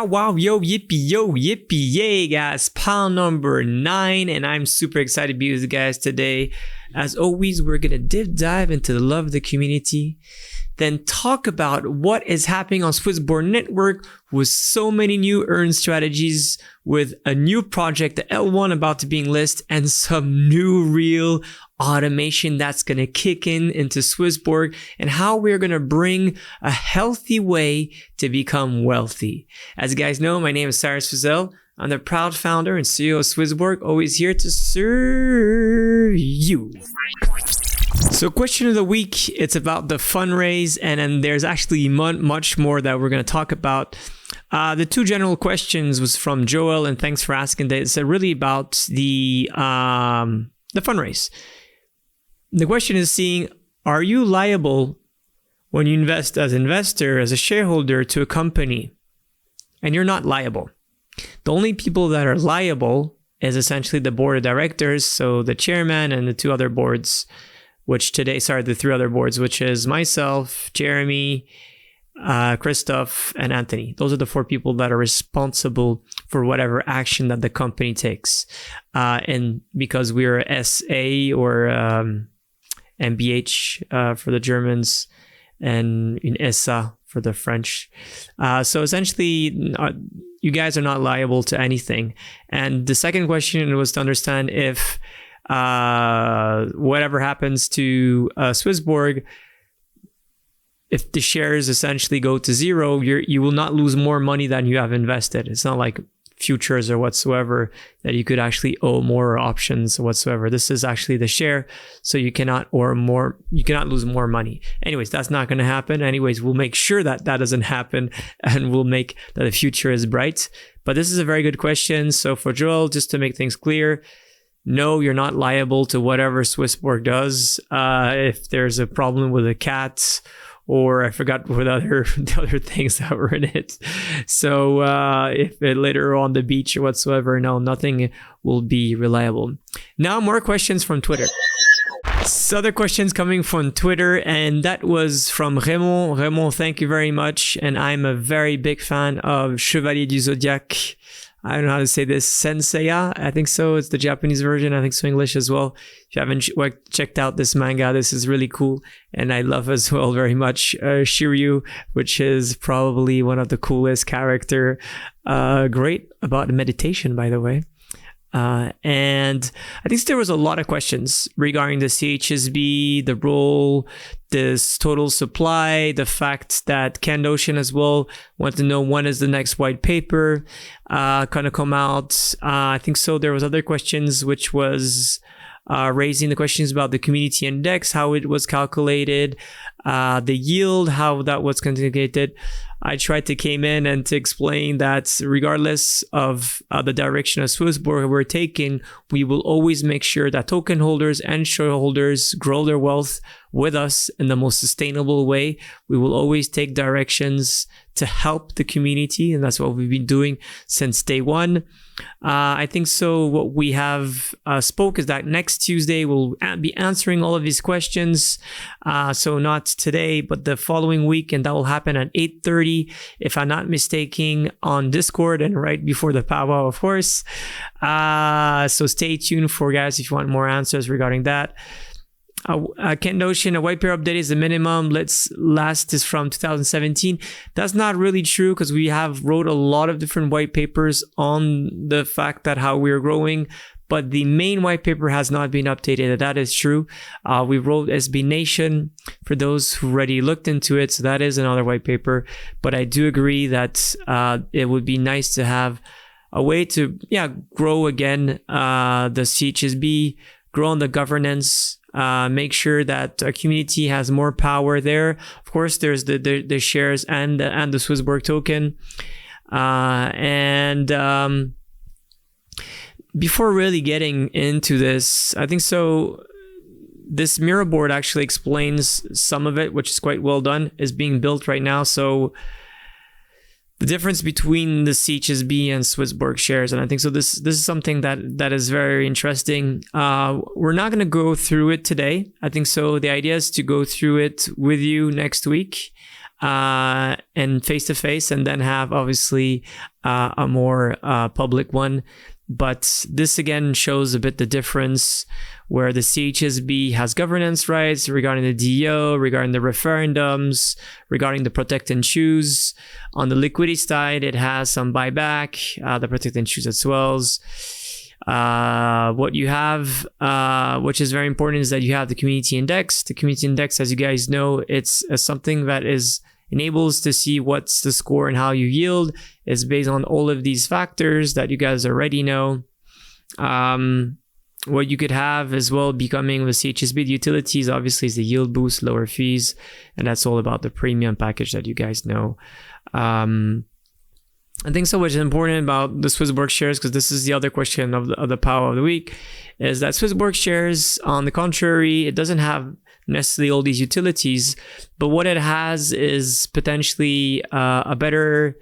Wow, wow, yo, yippee, yay, guys. Pile number 9, and I'm super excited to be with you guys today. As always, we're going to deep dive into the love of the community, then talk about what is happening on SwissBorg Network with so many new earn strategies, with a new project, the L1 about to be listed, and some new real automation that's going to kick into SwissBorg, and how we're going to bring a healthy way to become wealthy. As you guys know, my name is Cyrus Fuzel. I'm the proud founder and CEO of SwissBorg, always here to serve you. So question of the week, it's about the fundraise, and then there's actually much more that we're going to talk about. The two general questions was from Joel, and thanks for asking that. It's really about the fundraise. The question is seeing, are you liable when you invest as an investor, as a shareholder to a company? And you're not liable. The only people that are liable is essentially the board of directors, so the chairman and the two other boards, the three other boards, which is myself, Jeremy, Christoph, and Anthony. Those are the 4 people that are responsible for whatever action that the company takes. And because we're SA or MBH for the Germans, and in SA for the French. So essentially, you guys are not liable to anything. And the second question was to understand if whatever happens to SwissBorg, if the shares essentially go to zero, you will not lose more money than you have invested. It's not like futures or whatsoever that you could actually owe more options whatsoever. This is actually the share, so you cannot lose more money. Anyways, that's not going to happen. Anyways, we'll make sure that doesn't happen, and we'll make that the future is bright. But this is a very good question. So for Joel, just to make things clear, no, you're not liable to whatever SwissBorg does. If there's a problem with a cat, or I forgot what the other things that were in it. So if it later on the beach or whatsoever, no, nothing will be reliable. Now more questions from Twitter. So other questions coming from Twitter, and that was from Raymond. Raymond, thank you very much. And I'm a very big fan of Chevalier du Zodiac. I don't know how to say this, Senseiya, I think so. It's the Japanese version. I think so English as well. If you haven't checked out this manga, this is really cool. And I love as well very much Shiryu, which is probably one of the coolest character. Great about meditation, by the way. And I think there was a lot of questions regarding the CHSB, the role, this total supply, the fact that Ken Ocean as well want to know when is the next white paper gonna come out. I think so there was other questions which was raising the questions about the community index, how it was calculated, the yield, how that was calculated. I tried to came in and to explain that regardless of the direction of SwissBorg we're taking, we will always make sure that token holders and shareholders grow their wealth with us in the most sustainable way. We will always take directions to help the community, and that's what we've been doing since day one. I think so what we have spoke is that next Tuesday we'll be answering all of these questions. So not today, but the following week, and that will happen at 8:30, if I'm not mistaken, on Discord and right before the powwow, of course. So stay tuned for guys if you want more answers regarding that. Ken Notion, a white paper update is the minimum. Last is from 2017. That's not really true because we have wrote a lot of different white papers on the fact that how we're growing, but the main white paper has not been updated. That is true. We wrote SB Nation for those who already looked into it. So that is another white paper, but I do agree that it would be nice to have a way to grow again the CHSB, grow on the governance, make sure that a community has more power there. Of course, there's the shares and the SwissBorg token. Before really getting into this, I think so this mirror board actually explains some of it, which is quite well done, is being built right now. So the difference between the CHSB and SwissBorg shares. And I think so this is something that is very interesting. We're not going to go through it today. I think so the idea is to go through it with you next week. and face-to-face, and then have obviously a more public one. But this again shows a bit the difference, where the CHSB has governance rights regarding the DO, regarding the referendums, regarding the protect and choose. On the liquidity side, it has some buyback, the protect and choose as well. What you have, which is very important, is that you have the community index. The community index, as you guys know, it's something that enables to see what's the score and how you yield. It's based on all of these factors that you guys already know. What you could have as well becoming with CHSB, the utilities, obviously, is the yield boost, lower fees, and that's all about the premium package that you guys know. I think so what's important about the SwissBorg shares, because this is the other question of the power of the week, is that SwissBorg shares, on the contrary, it doesn't have necessarily all these utilities, but what it has is potentially a better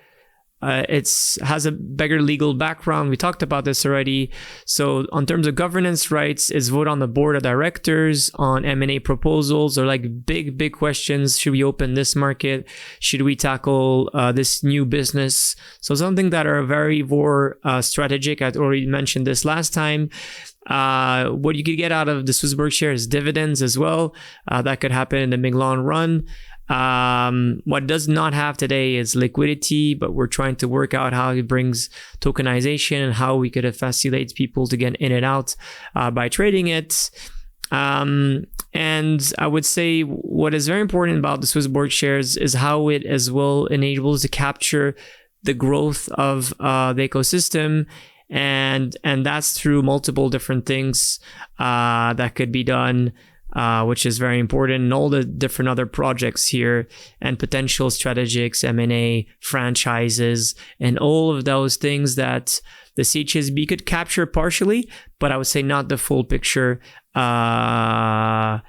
has a better legal background. We talked about this already. So on terms of governance rights, is vote on the board of directors on M&A proposals, or like big questions. Should we open this market? Should we tackle this new business? So something that are very more strategic. I'd already mentioned this last time. What you could get out of the SwissBorg share is dividends as well. That could happen in the mid long run. What it does not have today is liquidity, but we're trying to work out how it brings tokenization and how we could facilitate people to get in and out by trading it. And I would say what is very important about the SwissBorg shares is how it as well enables to capture the growth of the ecosystem. And that's through multiple different things that could be done, which is very important, and all the different other projects here and potential strategics, M&A, franchises, and all of those things that the CHSB could capture partially, but I would say not the full picture. And,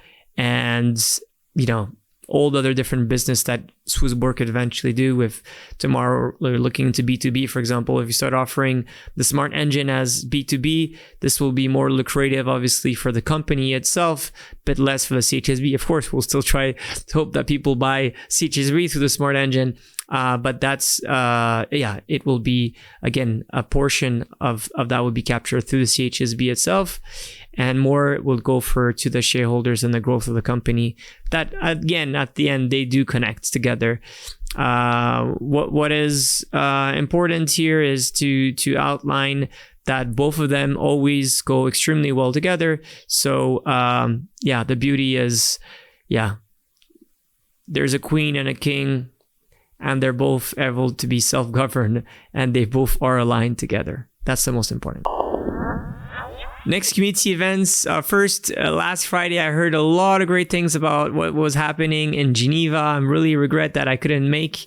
you know, all the other different business that SwissBorg could eventually do. If tomorrow we're looking into B2B, for example, if you start offering the smart engine as B2B, this will be more lucrative, obviously, for the company itself, but less for the CHSB. Of course, we'll still try to hope that people buy CHSB through the smart engine. But that's, it will be, again, a portion of that will be captured through the CHSB itself, and more will go to the shareholders and the growth of the company. That, again, at the end, they do connect together. What is important here is to outline that both of them always go extremely well together. So, the beauty is, there's a queen and a king, and they're both able to be self-governed, and they both are aligned together. That's the most important. Next, community events. First, last Friday, I heard a lot of great things about what was happening in Geneva. I really regret that I couldn't make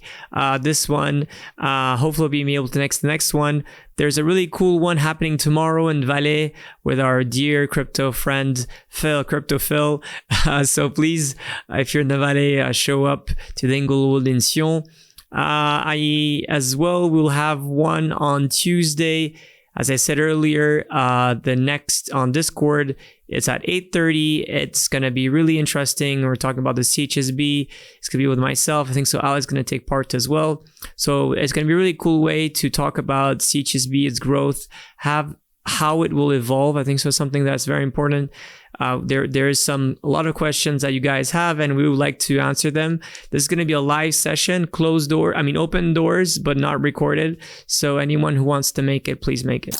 this one. Hopefully, I'll be able to the next one. There's a really cool one happening tomorrow in Valais with our dear crypto friend, Crypto Phil. So please, if you're in the Valais, show up to the Inglewood in Sion. I as well will have one on Tuesday. As I said earlier, the next on Discord, it's at 8:30. It's going to be really interesting. We're talking about the CHSB. It's going to be with myself. I think so. Alex is going to take part as well. So it's going to be a really cool way to talk about CHSB, its growth, how it will evolve. I think so. Something that's very important. There is a lot of questions that you guys have, and we would like to answer them. This is going to be a live session, open doors, but not recorded. So anyone who wants to make it, please make it.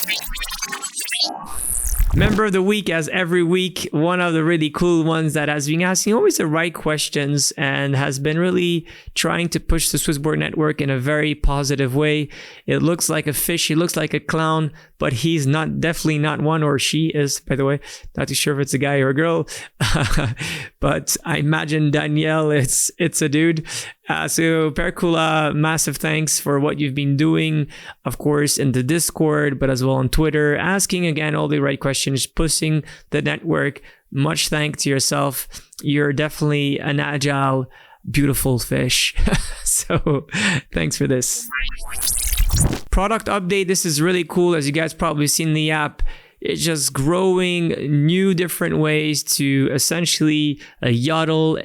Member of the week, as every week, one of the really cool ones that has been asking always the right questions and has been really trying to push the SwissBorg network in a very positive way. It looks like a fish, he looks like a clown, but he's definitely not one, or she is, by the way. Not too sure if it's a guy or a girl, but I imagine Danielle, it's a dude. So Percula, massive thanks for what you've been doing, of course, in the Discord, but as well on Twitter, asking again all the right questions, pushing the network. Much thanks to yourself. You're definitely an agile, beautiful fish. So thanks for this. Product update. This is really cool. As you guys probably seen the app, it's just growing new different ways to essentially YODL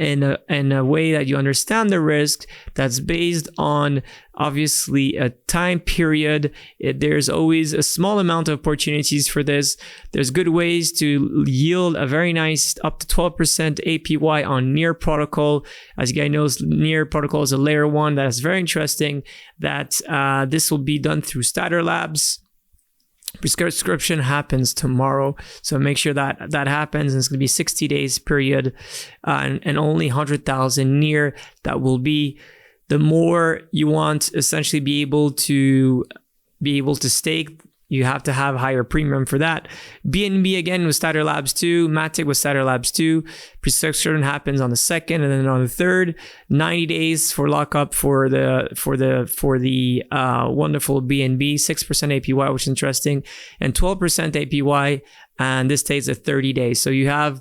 in a way that you understand the risk, that's based on obviously a time period. There's always a small amount of opportunities for this. There's good ways to yield a very nice up to 12% APY on Near protocol. As you guys know, Near protocol is a layer 1 that is very interesting, that this will be done through Stater Labs. Prescription happens tomorrow, so make sure that that happens. And it's going to be 60 days period, and only 100,000 Near. That will be the more you want essentially be able to stake. You have to have higher premium for that. BNB again with Stater Labs 2, Matic with Stater Labs 2. Prescription happens on the 2nd, and then on the 3rd, 90 days for lockup for the wonderful BNB, 6% APY, which is interesting, and 12% APY, and this takes 30 days. So you have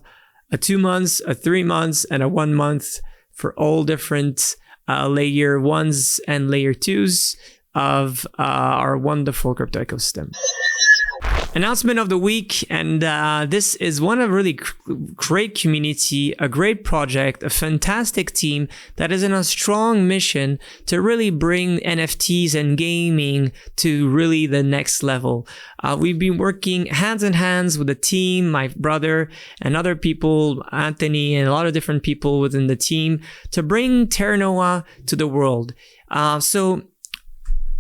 a 2 months, a 3 months, and a 1 month for all different layer 1s and layer 2s of our wonderful crypto ecosystem. Announcement of the week, and this is one of really great community, a great project, a fantastic team that is in a strong mission to really bring NFTs and gaming to really the next level. We've been working hands in hands with the team, my brother and other people, Anthony, and a lot of different people within the team to bring Teranoa to the world. So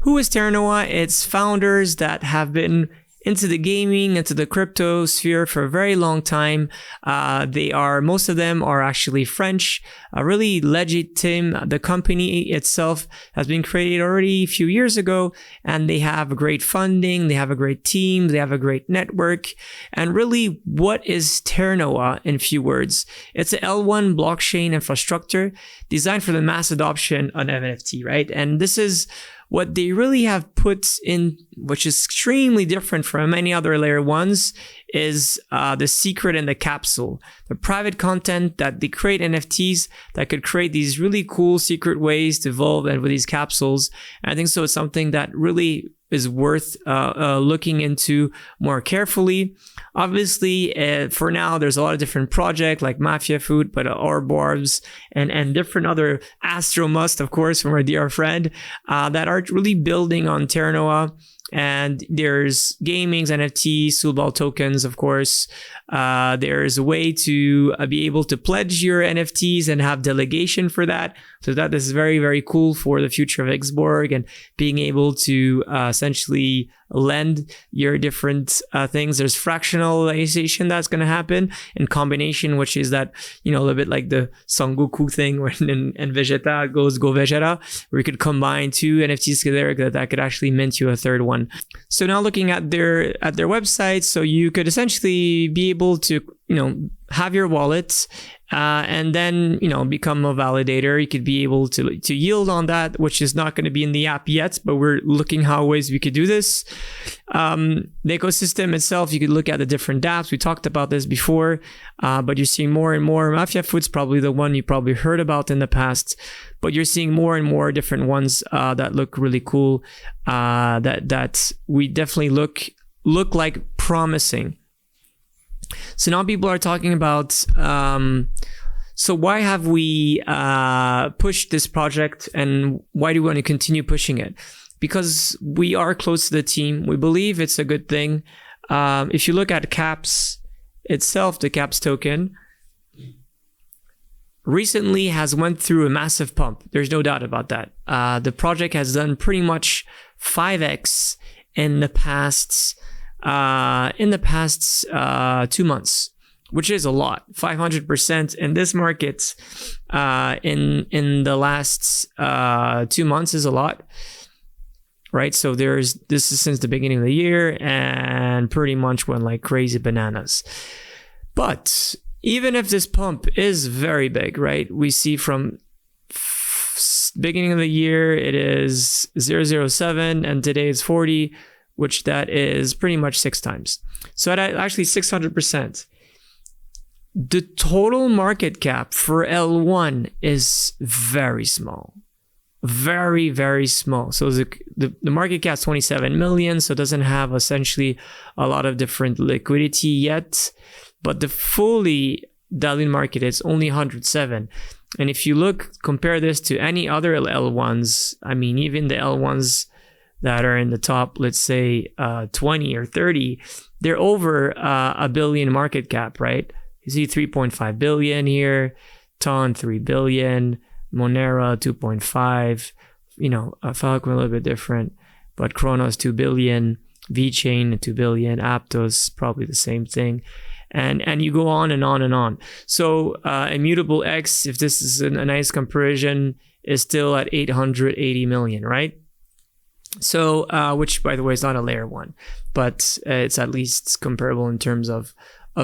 who is Teranoa? It's founders that have been into the gaming, into the crypto sphere for a very long time. Most of them are actually French, a really legit team. The company itself has been created already a few years ago, and they have great funding, they have a great team, they have a great network. And really, what is Teranoa in few words? It's an L1 blockchain infrastructure designed for the mass adoption on NFT, right? And this is what they really have put in, which is extremely different from many other layer 1s, is the secret in the capsule. The private content that they create NFTs that could create these really cool secret ways to evolve and with these capsules. And I think so it's something that really is worth looking into more carefully. Obviously, for now, there's a lot of different projects like Mafia Food, but Orbs and different other Astromust, of course, from our dear friend, that are really building on Teranoa. And there's gamings, NFTs, Soulball tokens, of course. There's a way to be able to pledge your NFTs and have delegation for that. So that is very, very cool for the future of SwissBorg and being able to essentially lend your different things. There's fractionalization that's going to happen in combination, which is that, a little bit like the Son Goku thing when in Vegeta goes Go Vegeta, where you could combine 2 NFTs together that could actually mint you a third one. So now looking at their website, so you could essentially be able to, have your wallet and then, become a validator. You could be able to yield on that, which is not going to be in the app yet, but we're looking how ways we could do this. The ecosystem itself, you could look at the different dApps. We talked about this before, but you're seeing more and more. Mafia Food's probably the one you probably heard about in the past, but you're seeing more and more different ones that look really cool, that we definitely look like promising. So now people are talking about, so why have we pushed this project and why do we want to continue pushing it? Because we are close to the team. We believe it's a good thing. If you look at CAPS itself, the CAPS token recently has went through a massive pump. There's no doubt about that. The project has done pretty much 5x in the past 2 months, which is a lot. 500% in this market in the last 2 months is a lot, right? So this is since the beginning of the year and pretty much went like crazy bananas. But even if this pump is very big, right? We see from beginning of the year it is 007 and today it's 40, which that is pretty much 6 times. So at actually 600%. The total market cap for L1 is very small. very, very small. So the market cap is 27 million, so it doesn't have essentially a lot of different liquidity yet, but the fully diluted market is only 107. And if you compare this to any other L1s, I mean, even the L1s that are in the top, let's say 20 or 30, they're over a billion market cap, right? You see 3.5 billion here, Ton 3 billion, Monera 2.5, Falcon a little bit different, but Kronos 2 billion, VeChain 2 billion, Aptos probably the same thing. And you go on and on and on. So Immutable X, if this is a nice comparison, is still at 880 million, right? So, which by the way is not a layer one, but it's at least comparable in terms of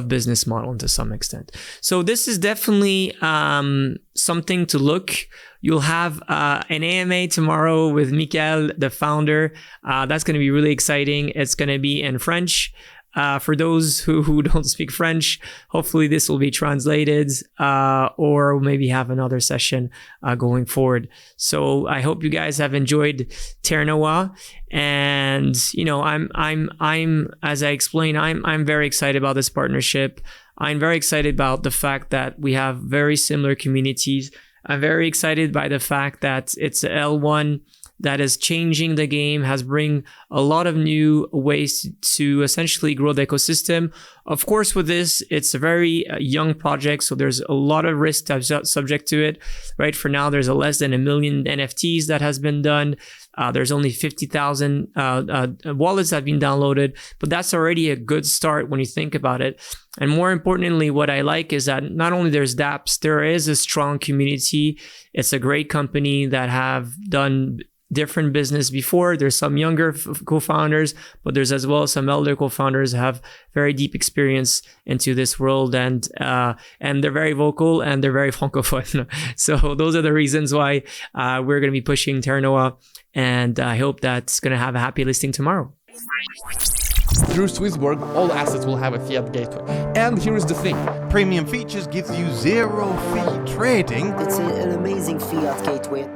business model to some extent. So this is definitely something to look. You'll have an AMA tomorrow with Michael, the founder. That's going to be really exciting. It's going to be in French. For those who don't speak French, hopefully this will be translated, or maybe have another session going forward. So I hope you guys have enjoyed Teranoa, and I'm as I explained, I'm very excited about this partnership. I'm very excited about the fact that we have very similar communities. I'm very excited by the fact that it's a L1 that is changing the game, has bring a lot of new ways to essentially grow the ecosystem. Of course, with this, it's a very young project, so there's a lot of risk subject to it, right? For now, there's less than 1 million NFTs that has been done. There's only 50,000 wallets that have been downloaded, but that's already a good start when you think about it. And more importantly, what I like is that not only there's dApps, there is a strong community. It's a great company that have done different business before. There's some younger co-founders, but there's as well some elder co-founders who have very deep experience into this world, and they're very vocal and they're very francophone. So those are the reasons why we're going to be pushing Teranoa, and I hope that's going to have a happy listing tomorrow. Through SwissBorg, all assets will have a fiat gateway. And here is the thing. Premium features gives you zero fee trading. It's an amazing fiat gateway.